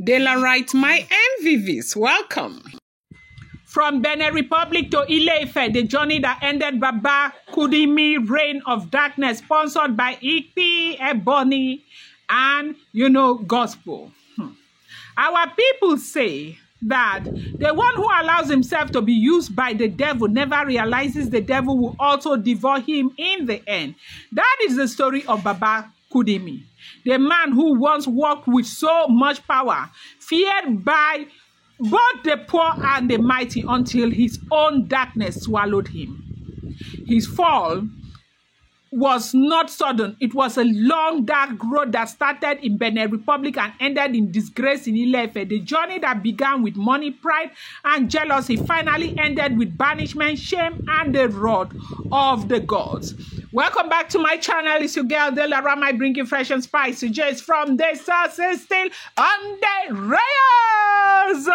Ile-Ife, my MVVs, welcome. From Benin Republic to Ile-Ife, the journey that ended Baba Kúdémi reign of darkness, sponsored by Igbi, Ebony, and, gospel. Our people say that the one who allows himself to be used by the devil never realizes the devil will also devour him in the end. That is the story of Baba Kúdémi, the man who once walked with so much power, feared by both the poor and the mighty, until his own darkness swallowed him. His fall was not sudden. It was a long, dark road that started in Benin Republic and ended in disgrace in Ile-Ife. The journey that began with money, pride, and jealousy finally ended with banishment, shame, and the wrath of the gods. Welcome back to my channel. It's your girl, Ile-Ife, bringing fresh and spicy gist from the sources still on the rails.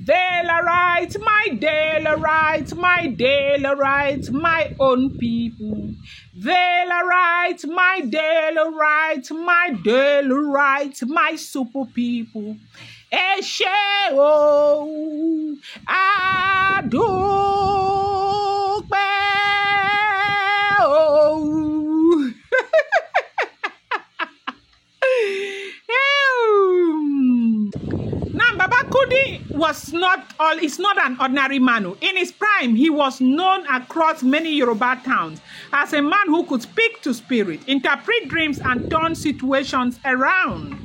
Ile-Ife, my Ile-Ife, my Ile-Ife, my own people. Ile-Ife, my Ile-Ife, my Ile-Ife, my super people. Eshe o adúpẹ́ o. Now, Baba Kudi is not an ordinary man. In his prime, he was known across many Yoruba towns as a man who could speak to spirit, interpret dreams, and turn situations around.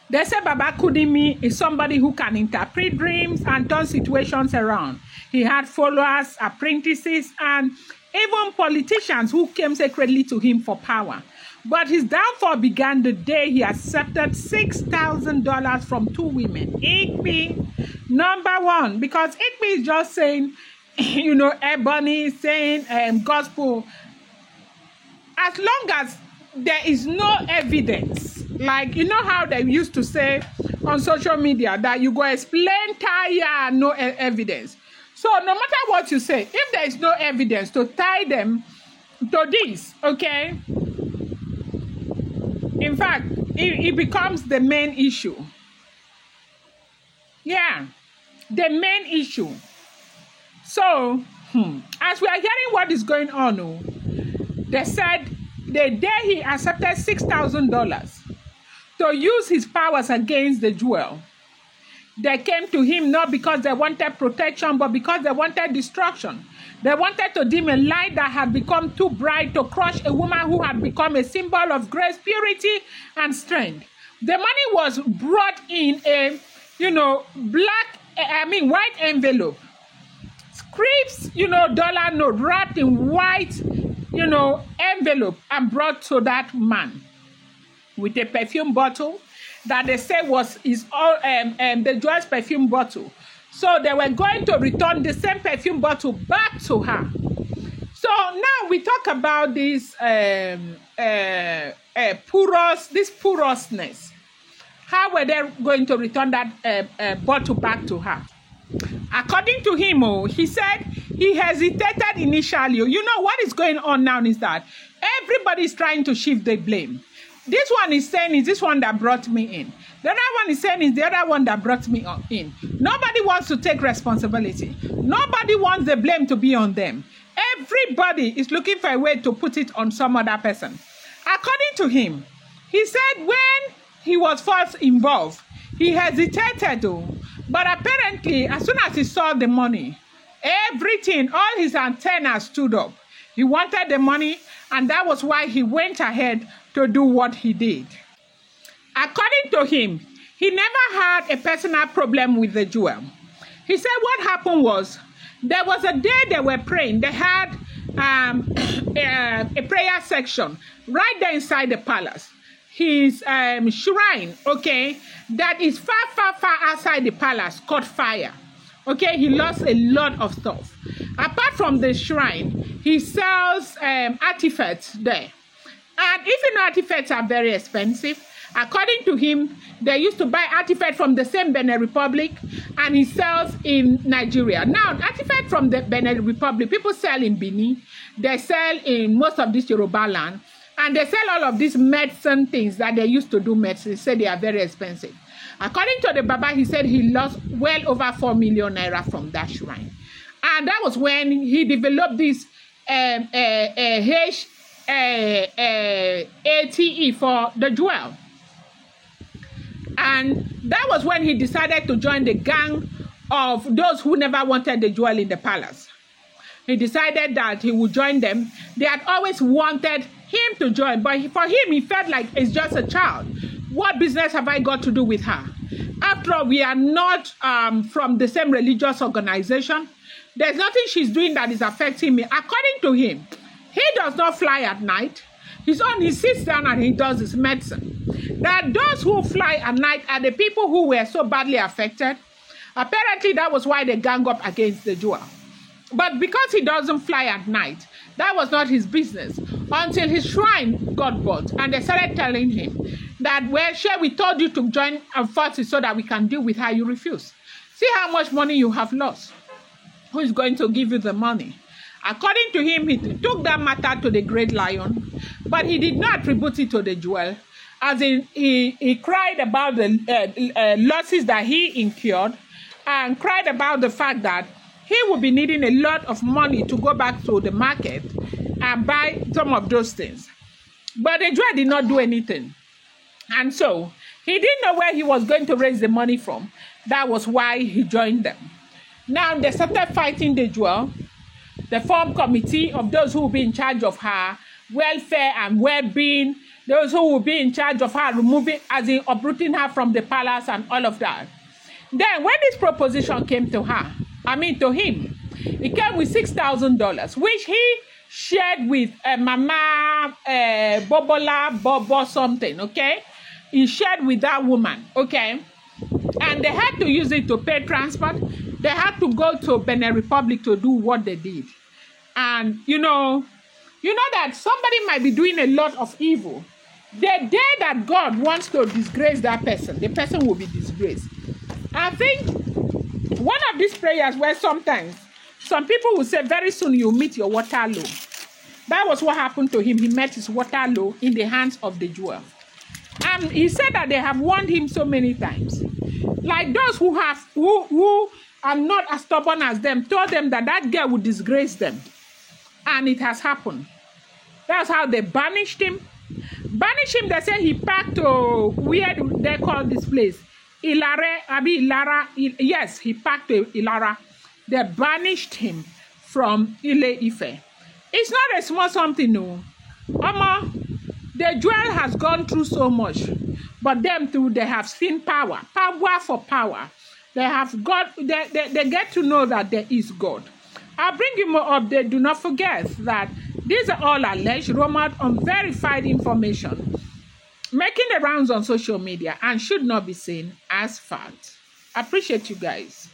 They say Baba Kúdémi is somebody who can interpret dreams and turn situations around. He had followers, apprentices, and even politicians who came secretly to him for power. But his downfall began the day he accepted $6,000 from two women. Igbi, number one, because Igbi is just saying, Ebony saying gospel. As long as there is no evidence, like how they used to say on social media that you go explain tire, no evidence. So no matter what you say, if there is no evidence to tie them to this, okay? In fact, it becomes the main issue. Yeah, the main issue. So, as we are hearing what is going on, they said the day he accepted $6,000 to use his powers against the jewel, they came to him not because they wanted protection, but because they wanted destruction. They wanted to dim a light that had become too bright to crush a woman who had become a symbol of grace, purity, and strength. The money was brought in a, white envelope. Scripts, dollar note wrapped in white, envelope, and brought to that man with a perfume bottle that they say was the jewel's perfume bottle. So they were going to return the same perfume bottle back to her. So now we talk about this porousness. How were they going to return that bottle back to her? According to him, he said he hesitated initially. What is going on now is that everybody is trying to shift the blame. This one is saying is this one that brought me in. The other one is saying is the other one that brought me in. Nobody wants to take responsibility. Nobody wants the blame to be on them. Everybody is looking for a way to put it on some other person. According to him, he said when he was first involved, he hesitated though. But apparently, as soon as he saw the money, everything, all his antennas stood up. He wanted the money, and that was why he went ahead to do what he did. According to him, he never had a personal problem with the jewel. He said what happened was, there was a day they were praying. They had a prayer section right there inside the palace. His shrine, okay, that is far, far, far outside the palace, caught fire. Okay, he lost a lot of stuff. Apart from the shrine, he sells artifacts there. And if artifacts are very expensive, according to him, they used to buy artifacts from the same Benin Republic, and he sells in Nigeria. Now, artifacts from the Benin Republic, people sell in Benin, they sell in most of this Yoruba land, And they sell all of these medicine things that they used to do medicine. They say they are very expensive. According to the Baba, he said he lost well over 4 million naira from that shrine. And that was when he developed this ATE for the jewel. And that was when he decided to join the gang of those who never wanted the jewel in the palace. He decided that he would join them. They had always wanted him to join, but for him, he felt like it's just a child. What business have I got to do with her? After all, we are not from the same religious organization. There's nothing she's doing that is affecting me. According to him, he does not fly at night. He sits down and he does his medicine. That those who fly at night are the people who were so badly affected. Apparently, that was why they gang up against the jewel. But because he doesn't fly at night, that was not his business until his shrine got bought. And they started telling him that, well, sure, we told you to join our forces so that we can deal with her. You refuse. See how much money you have lost. Who is going to give you the money? According to him, he took that matter to the great lion, but he did not attribute it to the jewel. As in, he cried about the losses that he incurred and cried about the fact that he would be needing a lot of money to go back to the market and buy some of those things. But the jewel did not do anything. And so, he didn't know where he was going to raise the money from. That was why he joined them. Now, they started fighting the jewel. The formed committee of those who will be in charge of her welfare and well-being, those who will be in charge of her removing, as in uprooting her from the palace and all of that. Then, when this proposition came to him, it came with $6,000, which he shared with Mama Bobo something, okay? He shared with that woman, okay? And they had to use it to pay transport. They had to go to Benin Republic to do what they did. And, you know that somebody might be doing a lot of evil. The day that God wants to disgrace that person, the person will be disgraced. I think one of these prayers where sometimes some people will say, very soon you'll meet your Waterloo. That was what happened to him. He met his Waterloo in the hands of the jewel. And he said that they have warned him so many times. Like those who are not as stubborn as them, told them that that girl would disgrace them. And it has happened. That's how they banished him. They say he packed to where they call this place. Ilara. Yes, he packed to Ilara. They banished him from Ile-Ife. It's not a small something, no. The jewel has gone through so much. But them too, they have seen power. Power for power. They have got, they get to know that there is God. I'll bring you more update. Do not forget that these are all alleged, rumored, unverified information making the rounds on social media and should not be seen as fact. I appreciate you guys.